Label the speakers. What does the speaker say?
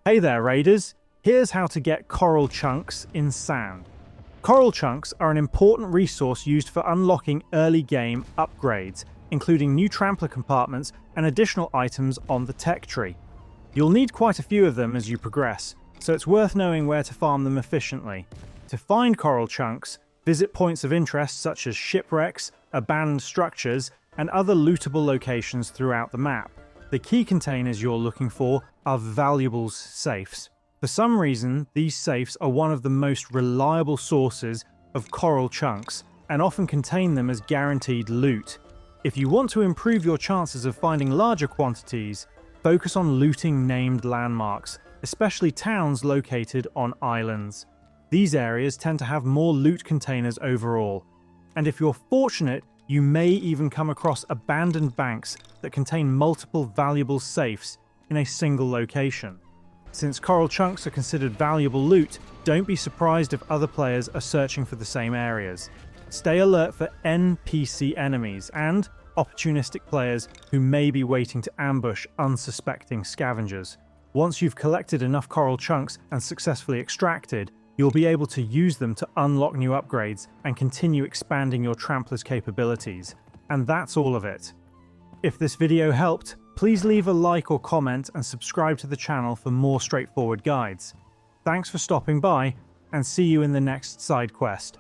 Speaker 1: Hey there, Raiders! Here's how to get coral chunks in sand. Coral chunks are an important resource used for unlocking early game upgrades, including new trampler compartments and additional items on the tech tree. You'll need quite a few of them as you progress, so it's worth knowing where to farm them efficiently. To find coral chunks, visit points of interest such as shipwrecks, abandoned structures, and other lootable locations throughout the map. The key containers you're looking for are valuables safes. For some reason, these safes are one of the most reliable sources of coral chunks and often contain them as guaranteed loot. If you want to improve your chances of finding larger quantities, focus on looting named landmarks, especially towns located on islands. These areas tend to have more loot containers overall, and if you're fortunate, you may even come across abandoned banks that contain multiple valuable safes in a single location. Since coral chunks are considered valuable loot, don't be surprised if other players are searching for the same areas. Stay alert for NPC enemies and opportunistic players who may be waiting to ambush unsuspecting scavengers. Once you've collected enough coral chunks and successfully extracted, you'll be able to use them to unlock new upgrades and continue expanding your trampler's capabilities. And that's all of it. If this video helped, please leave a like or comment and subscribe to the channel for more straightforward guides. Thanks for stopping by, and see you in the next side quest.